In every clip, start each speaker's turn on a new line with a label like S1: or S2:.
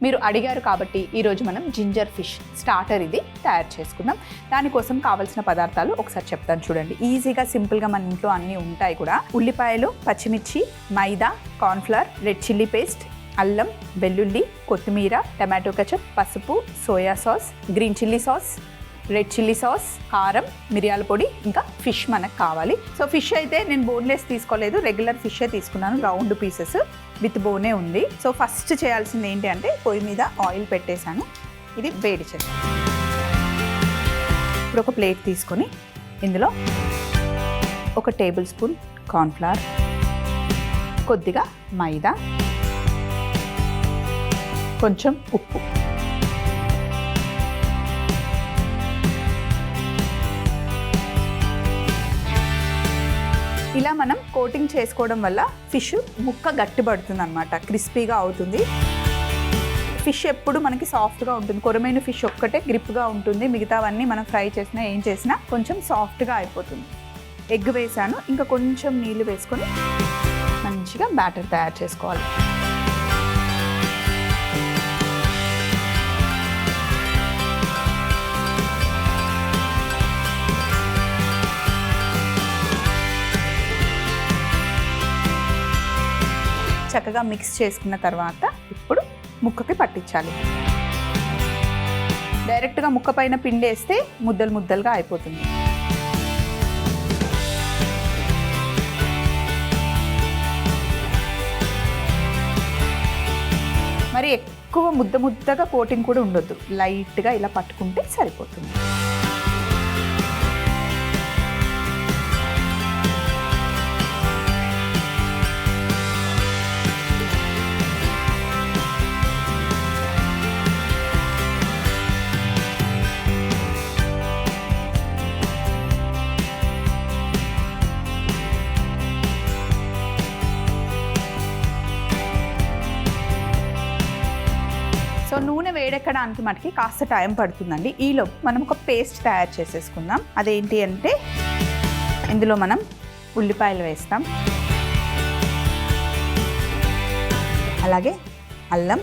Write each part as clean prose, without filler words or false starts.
S1: మీరు అడిగారు కాబట్టి ఈరోజు మనం జింజర్ ఫిష్ స్టార్టర్ ఇది తయారు చేసుకుందాం. దానికోసం కావాల్సిన పదార్థాలు ఒకసారి చెప్తాను చూడండి. ఈజీగా సింపుల్గా మన ఇంట్లో అన్నీ ఉంటాయి కూడా. ఉల్లిపాయలు, పచ్చిమిర్చి, మైదా, కార్న్ఫ్లవర్, రెడ్ చిల్లీ పేస్ట్, అల్లం, వెల్లుల్లి, కొత్తిమీర, టమాటో కెచప్, పసుపు, soya sauce, green chilli sauce, red chilli sauce, కారం, మిరియాల పొడి, ఇంకా ఫిష్ మనకు కావాలి. సో ఫిష్ అయితే నేను బోన్లెస్ తీసుకోలేదు, రెగ్యులర్ ఫిషే తీసుకున్నాను. రౌండ్ పీసెస్ విత్ బోనే ఉంది. సో ఫస్ట్ చేయాల్సింది ఏంటి అంటే పొయ్యి మీద ఆయిల్ పెట్టేశాను. ఇది వేడి చేస్తాను. ఇప్పుడు ఒక ప్లేట్ తీసుకొని ఇందులో 1 టేబుల్ స్పూన్ కార్న్ఫ్లవర్, కొద్దిగా మైదా, కొంచెం ఉప్పు, ఇలా మనం కోటింగ్ చేసుకోవడం వల్ల ఫిష్ ముక్క గట్టిపడుతుంది అనమాట, క్రిస్పీగా అవుతుంది. ఫిష్ ఎప్పుడు మనకి సాఫ్ట్గా ఉంటుంది. కొరమైన ఫిష్ ఒక్కటే గ్రిప్గా ఉంటుంది, మిగతావన్నీ మనం ఫ్రై చేసినా ఏం చేసినా కొంచెం సాఫ్ట్గా అయిపోతుంది. ఎగ్ వేసాను, ఇంకా కొంచెం నీళ్ళు వేసుకొని మంచిగా బ్యాటర్ తయారు చేసుకోవాలి. చక్కగా మిక్స్ చేసుకున్న తర్వాత ఇప్పుడు ముక్కకి పట్టించాలి. డైరెక్ట్గా ముక్క పైన పిండేస్తే ముద్దలు ముద్దలుగా అయిపోతుంది. మరి ఎక్కువ ముద్దగా కోటింగ్ కూడా ఉండొద్దు, లైట్గా ఇలా పట్టుకుంటే సరిపోతుంది. సో నూనె వేడెక్కడానికి మనకి కాస్త టైం పడుతుందండి. ఈలోపు మనం ఒక పేస్ట్ తయారు చేసేసుకుందాం. అదేంటి అంటే ఇందులో మనం ఉల్లిపాయలు వేస్తాం, అలాగే అల్లం,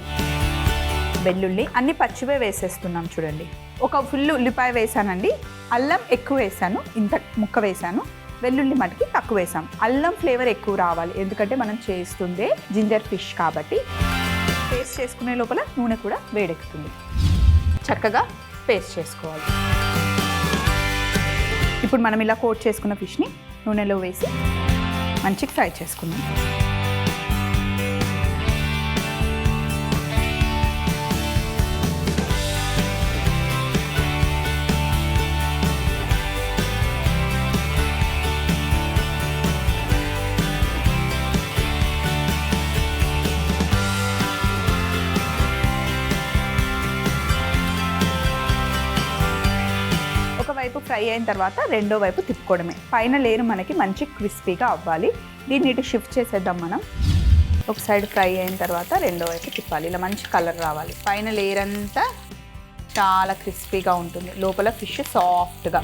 S1: వెల్లుల్లి, అన్ని పచ్చివే వేసేస్తున్నాం చూడండి. ఒక ఫుల్ ఉల్లిపాయ వేసానండి, అల్లం ఎక్కువ వేసాను, ఇంత ముక్క వేసాను, వెల్లుల్లి మటుకి తక్కువ వేసాం. అల్లం ఫ్లేవర్ ఎక్కువ రావాలి, ఎందుకంటే మనం చేస్తుందే జింజర్ ఫిష్ కాబట్టి. పేస్ట్ చేసుకునే లోపల నూనె కూడా వేడెక్కుతుంది. చక్కగా పేస్ట్ చేసుకోవాలి. ఇప్పుడు మనం ఇలా కోట్ చేసుకున్న ఫిష్ని నూనెలో వేసి మంచిగా ఫ్రై చేసుకుందాం. వైపు ఫ్రై అయిన తర్వాత రెండో వైపు తిప్పుకోవడమే. పైన లేయర్ మనకి మంచి క్రిస్పీగా అవ్వాలి. దీన్ని ఇటు షిఫ్ట్ చేసేద్దాం మనం. ఒక సైడ్ ఫ్రై అయిన తర్వాత రెండో వైపు తిప్పాలి, ఇలా మంచి కలర్ రావాలి. పైన లేయర్ అంతా చాలా క్రిస్పీగా ఉంటుంది, లోపల ఫిష్ సాఫ్ట్గా.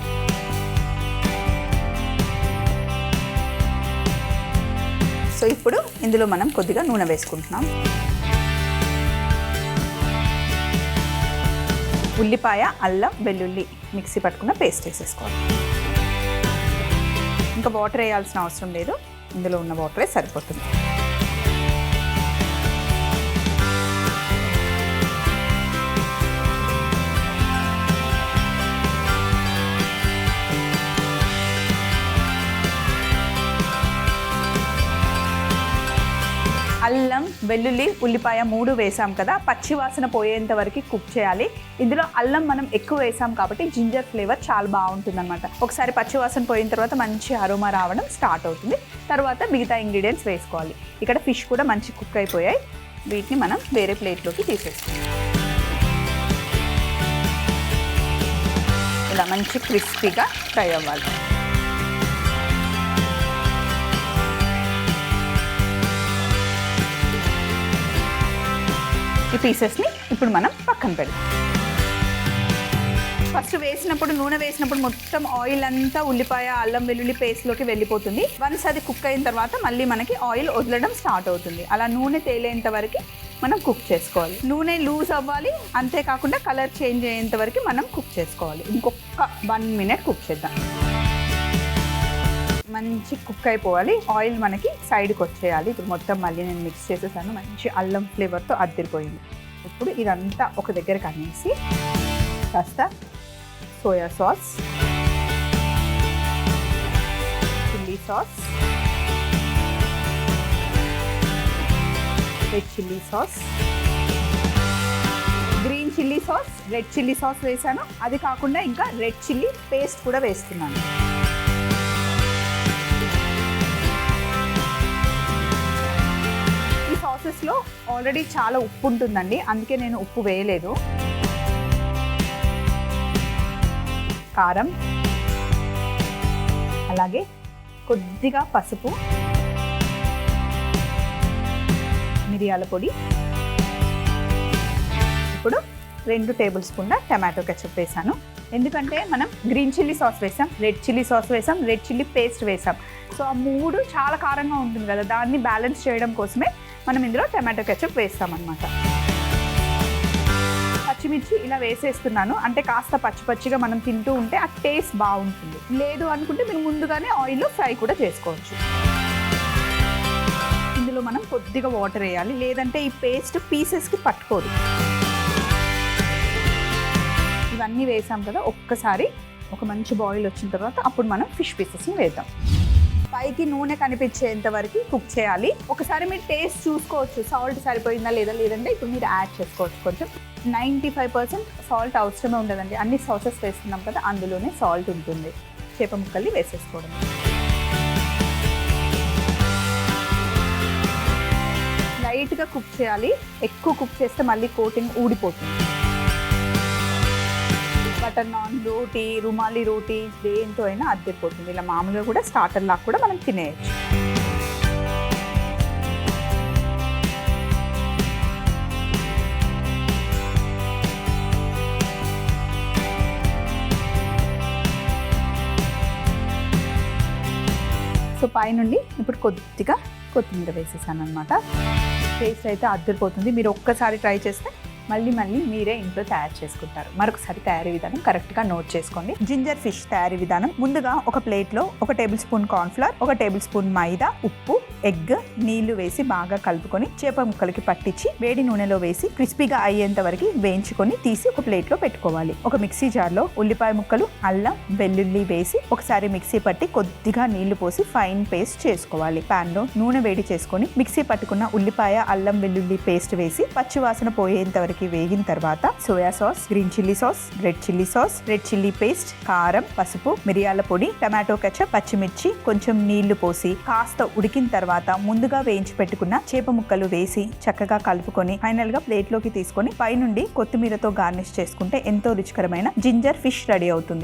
S1: సో ఇప్పుడు ఇందులో మనం కొద్దిగా నూనె వేసుకుంటున్నాం. ఉల్లిపాయ, అల్లం, వెల్లుల్లి మిక్సీ పట్టుకున్న పేస్ట్ వేసేసుకోవాలి. ఇంకా వాటర్ వేయాల్సిన అవసరం లేదు, ఇందులో ఉన్న వాటరే సరిపోతుంది. అల్లం, వెల్లుల్లి, ఉల్లిపాయ 3 వేసాం కదా, పచ్చి వాసన పోయేంత వరకు కుక్ చేయాలి. ఇందులో అల్లం మనం ఎక్కువ వేసాం కాబట్టి జింజర్ ఫ్లేవర్ చాలా బాగుంటుంది అనమాట. ఒకసారి పచ్చి వాసన పోయిన తర్వాత మంచి అరోమా రావడం స్టార్ట్ అవుతుంది. తర్వాత మిగతా ఇంగ్రీడియంట్స్ వేసుకోవాలి. ఇక్కడ ఫిష్ కూడా మంచి కుక్ అయిపోయాయి. వీటిని మనం వేరే ప్లేట్లోకి తీసేసుకోవాలి. ఇలా మంచి క్రిస్పీగా ఫ్రై అవ్వాలి. ఈ పీసెస్ని ఇప్పుడు మనం పక్కన పెడదాం. ఫస్ట్ వేసినప్పుడు నూనె వేసినప్పుడు మొత్తం ఆయిల్ అంతా ఉల్లిపాయ అల్లం వెల్లుల్లి పేస్ట్లోకి వెళ్ళిపోతుంది. వన్స్ అది కుక్ అయిన తర్వాత మళ్ళీ మనకి ఆయిల్ వదలడం స్టార్ట్ అవుతుంది. అలా నూనె తేలేంత వరకు మనం కుక్ చేసుకోవాలి. నూనె లూజ్ అవ్వాలి, అంతేకాకుండా కలర్ చేంజ్ అయ్యేంత వరకు మనం కుక్ చేసుకోవాలి. ఇంకొక 1 minute కుక్ చేద్దాం. మంచి కుక్ అయిపోవాలి. ఆయిల్ మనకి సైడ్కి వచ్చేయాలి. ఇప్పుడు మొత్తం మళ్ళీ నేను మిక్స్ చేసేసాను. మంచి అల్లం ఫ్లేవర్తో అద్దిరిపోయింది. ఇప్పుడు ఇదంతా ఒక దగ్గరకు అనేసి కాస్త soya sauce, chilli sauce, red chilli sauce, green chilli sauce, red chilli sauce వేసాను. అది కాకుండా ఇంకా రెడ్ చిల్లీ పేస్ట్ కూడా వేస్తున్నాను. ఈ సాసెస్లో ఆల్రెడీ చాలా ఉప్పు ఉంటుందండి, అందుకే నేను ఉప్పు వేయలేదు. కారం, అలాగే కొద్దిగా పసుపు, మిరియాల పొడి, ఇప్పుడు 2 టేబుల్ స్పూన్ల టమాటో కెచప్ వేసాను. ఎందుకంటే మనం గ్రీన్ చిల్లీ సాస్ వేసాం, రెడ్ చిల్లీ సాస్ వేసాం, రెడ్ చిల్లీ పేస్ట్ వేసాం. సో ఆ 3 చాలా కారంగా ఉంటుంది కదా, దాన్ని బ్యాలెన్స్ చేయడం కోసమే మనం ఇందులో టమాటో కెచప్ వేస్తామన్నమాట. పచ్చిమిర్చి ఇలా వేసేస్తున్నాను, అంటే కాస్త పచ్చి పచ్చిగా మనం తింటూ ఉంటే ఆ టేస్ట్ బాగుంటుంది. లేదు అనుకుంటే మీరు ముందుగానే ఆయిల్లో ఫ్రై కూడా చేసుకోవచ్చు. ఇందులో మనం కొద్దిగా వాటర్ వేయాలి, లేదంటే ఈ పేస్ట్ పీసెస్కి పట్టుకోదు. ఇవన్నీ వేసాం కదా, ఒక్కసారి ఒక మంచి బాయిల్ వచ్చిన తర్వాత అప్పుడు మనం ఫిష్ పీసెస్ని వేద్దాం. పైకి నూనె కనిపించేంత వరకు కుక్ చేయాలి. ఒకసారి మీరు టేస్ట్ చూసుకోవచ్చు, సాల్ట్ సరిపోయిందా లేదా, లేదంటే ఇప్పుడు మీరు యాడ్ చేసుకోవచ్చు. కొంచెం 95% సాల్ట్ అవసరమే ఉండదండి, అన్ని సాసెస్ వేస్తున్నాం కదా అందులోనే సాల్ట్ ఉంటుంది. చేప ముక్కల్ని వేసేసుకోవడం. లైట్గా కుక్ చేయాలి, ఎక్కువ కుక్ చేస్తే మళ్ళీ కోటింగ్ ఊడిపోతుంది. బటర్ నాన్, రోటీ, రుమాలి రోటీ దేంతో అయినా అద్దెపోతుంది. ఇలా మామూలుగా కూడా స్టార్టర్ లాగా కూడా మనం తినేయచ్చు. సో పైనుండి ఇప్పుడు కొద్దిగా కొత్తిమీర వేసేసాను అనమాట. టేస్ట్ అయితే అద్దరిపోతుంది. మీరు ఒక్కసారి ట్రై చేస్తే మళ్ళీ మీరే ఇంట్లో తయారు చేసుకుంటారు. మరొకసారి తయారీ విధానం కరెక్ట్గా నోట్ చేసుకోండి. జింజర్ ఫిష్ తయారీ విధానం: ముందుగా ఒక ప్లేట్లో 1 tablespoon cornflour, 1 tablespoon maida, ఉప్పు, ఎగ్, నీళ్లు వేసి బాగా కలుపుకొని చేప ముక్కలకి పట్టించి వేడి నూనెలో వేసి క్రిస్పీగా అయ్యేంత వరకు వేయించుకొని తీసి ఒక ప్లేట్లో పెట్టుకోవాలి. ఒక మిక్సీ జార్లో ఉల్లిపాయ ముక్కలు, అల్లం, వెల్లుల్లి వేసి ఒకసారి మిక్సీ పట్టి కొద్దిగా నీళ్లు పోసి ఫైన్ పేస్ట్ చేసుకోవాలి. పాన్ లో నూనె వేడి చేసుకొని మిక్సీ పట్టుకున్న ఉల్లిపాయ, అల్లం, వెల్లుల్లి పేస్ట్ వేసి పచ్చివాసన పోయేంత వరకు వేగిన తర్వాత soy sauce, green chilli sauce, red chilli sauce, red chilli paste, కారం, పసుపు, మిరియాల పొడి, టమాటో కెచప్, పచ్చిమిర్చి, కొంచెం నీళ్లు పోసి కాస్త ఉడికిన తర్వాత ముందుగా వేయించి పెట్టుకున్న చేప ముక్కలు వేసి చక్కగా కలుపుకొని ఫైనల్ గా ప్లేట్లోకి తీసుకొని పైనుండి కొత్తిమీరతో గార్నిష్ చేసుకుంటే ఎంతో రుచికరమైన జింజర్ ఫిష్ రెడీ అవుతుంది.